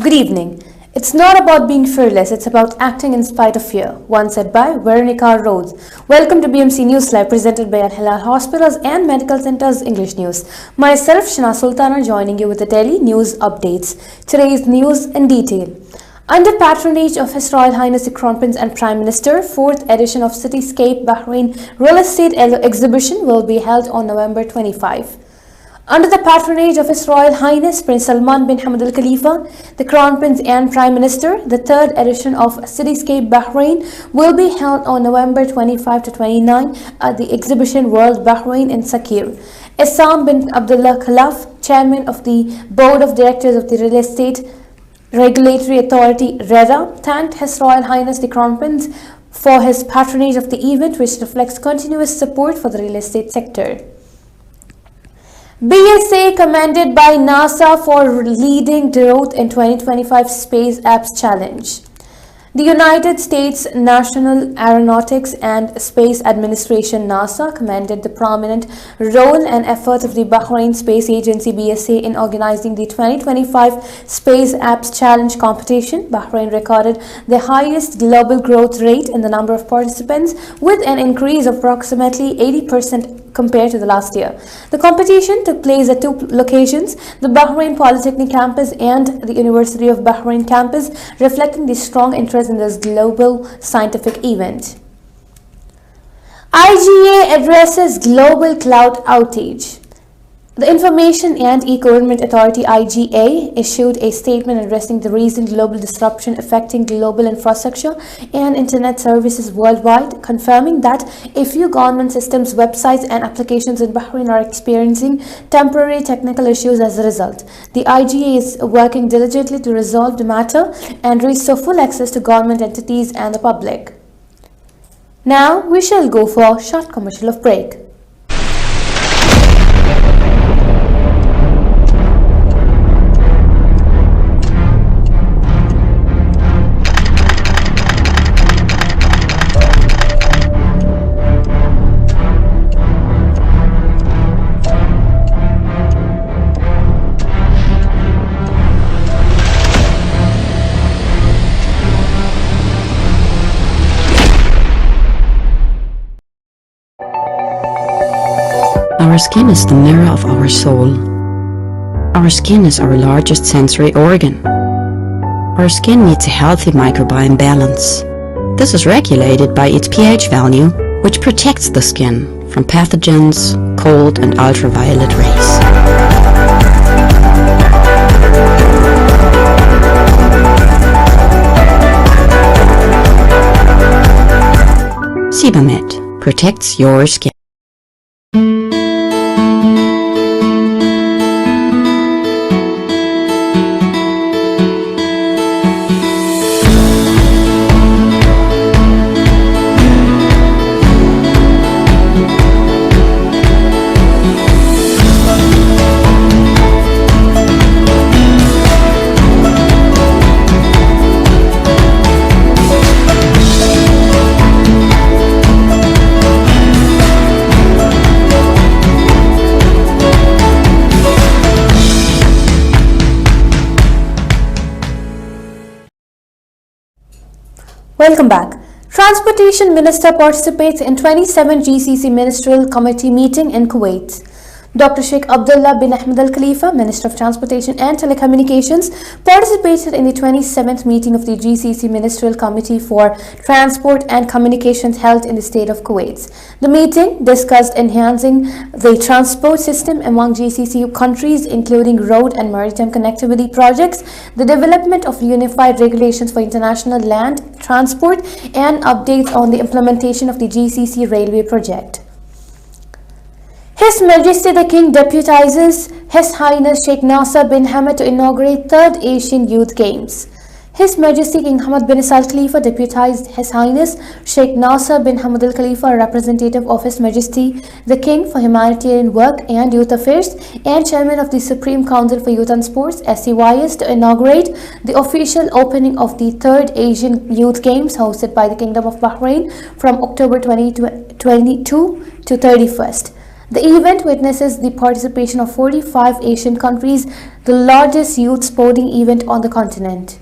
Good evening. It's not about being fearless, it's about acting in spite of fear. One said by Veronica Rhodes. Welcome to BMC News Live, presented by Al Hilal Hospitals and Medical Centers English News. Myself, Shana Sultana, joining you with the daily news updates. Today's news in detail. Under patronage of His Royal Highness the Crown Prince and Prime Minister, 4th edition of Cityscape Bahrain Real Estate Exhibition will be held on November 25. Under the patronage of His Royal Highness Prince Salman bin Hamad Al Khalifa, the Crown Prince and Prime Minister, the 3rd edition of Cityscape Bahrain will be held on November 25 to 29 at the Exhibition World Bahrain in Sakir. Essam bin Abdullah Khalaf, Chairman of the Board of Directors of the Real Estate Regulatory Authority RERA, thanked His Royal Highness the Crown Prince for his patronage of the event, which reflects continuous support for the real estate sector. BSA commended by NASA for leading growth in 2025 Space Apps Challenge. The United States National Aeronautics and Space Administration NASA commended the prominent role and efforts of the Bahrain Space Agency BSA in organizing the 2025 Space Apps Challenge competition. Bahrain recorded the highest global growth rate in the number of participants, with an increase of approximately 80% compared to the last year. The competition took place at 2 locations, the Bahrain Polytechnic campus and the University of Bahrain campus, reflecting the strong interest in this global scientific event. IGA addresses global cloud outage. The Information and E-Government Authority IGA issued a statement addressing the recent global disruption affecting global infrastructure and internet services worldwide, confirming that a few government systems, websites and applications in Bahrain are experiencing temporary technical issues as a result. The IGA is working diligently to resolve the matter and restore full access to government entities and the public. Now we shall go for a short commercial of break. Our skin is the mirror of our soul. Our skin is our largest sensory organ. Our skin needs a healthy microbiome balance. This is regulated by its pH value, which protects the skin from pathogens, cold and ultraviolet rays. Sebamed protects your skin. Welcome back. Transportation Minister participates in 27 GCC Ministerial Committee meeting in Kuwait. Dr. Sheikh Abdullah bin Ahmed Al Khalifa, Minister of Transportation and Telecommunications, participated in the 27th meeting of the GCC Ministerial Committee for Transport and Communications held in the state of Kuwait. The meeting discussed enhancing the transport system among GCC countries, including road and maritime connectivity projects, the development of unified regulations for international land transport, and updates on the implementation of the GCC railway project. His Majesty the King deputizes His Highness Sheikh Nasser bin Hamad to inaugurate 3rd Asian Youth Games. His Majesty King Hamad bin Isa Al Khalifa deputized His Highness Sheikh Nasser bin Hamad Al Khalifa, a representative of His Majesty the King for Humanitarian Work and Youth Affairs and Chairman of the Supreme Council for Youth and Sports (SCYS), to inaugurate the official opening of the 3rd Asian Youth Games hosted by the Kingdom of Bahrain from October 2022 to 31st. The event witnesses the participation of 45 Asian countries, the largest youth sporting event on the continent.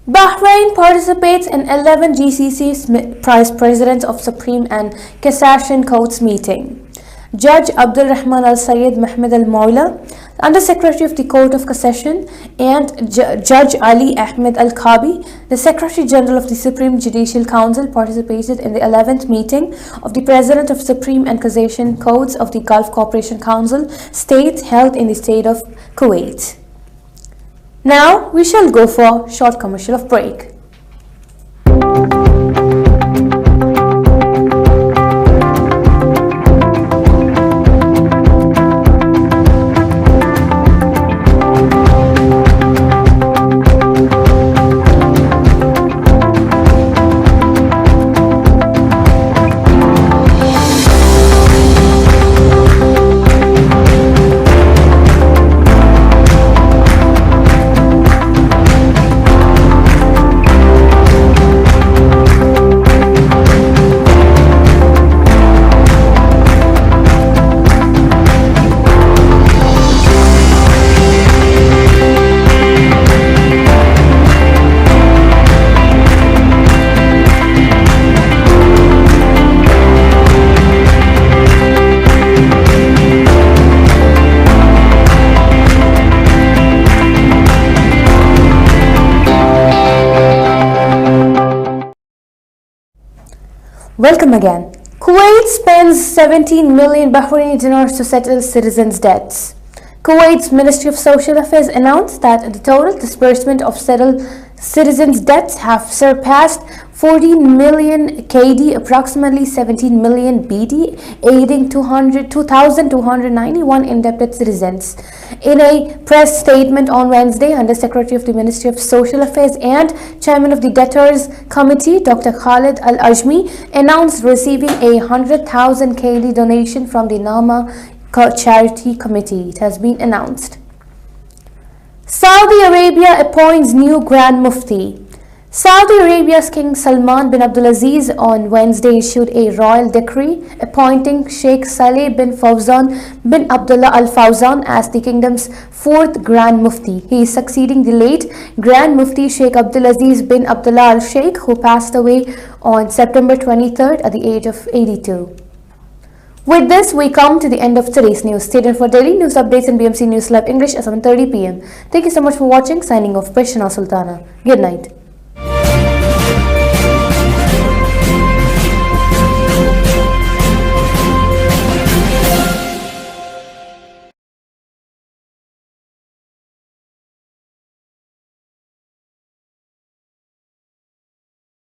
Bahrain participates in 11 GCC Presidents of Supreme and Cassation Courts meeting. Judge Abdul Rahman Al Sayed Mahmoud Al Maula, Under Secretary of the Court of Cassation, and Judge Ali Ahmed Al Kabi, the Secretary General of the Supreme Judicial Council, participated in the 11th meeting of the President of Supreme and Cassation Courts of the Gulf Cooperation Council states held in the state of Kuwait. Now we shall go for a short commercial of break. Welcome again. Kuwait spends 17 million Bahraini dinars to settle citizens' debts. Kuwait's Ministry of Social Affairs announced that the total disbursement of settled citizens' debts have surpassed 14 million KD, approximately 17 million BD, aiding 2,291 indebted citizens. In a press statement on Wednesday, Under Secretary of the Ministry of Social Affairs and Chairman of the Debtors Committee, Dr. Khalid Al-Ajmi, announced receiving a 100,000 KD donation from the Nama Charity Committee. It has been announced. Saudi Arabia appoints new Grand Mufti. Saudi Arabia's King Salman bin Abdulaziz on Wednesday issued a royal decree appointing Sheikh Saleh bin Fawzan bin Abdullah Al Fawzan as the kingdom's fourth Grand Mufti. He is succeeding the late Grand Mufti Sheikh Abdulaziz bin Abdullah Al Sheikh, who passed away on September 23rd at the age of 82. With this, we come to the end of today's news. Stay tuned for daily news updates in BMC News Live English at 7:30 p.m. Thank you so much for watching. Signing off, Prashana Sultana. Good night.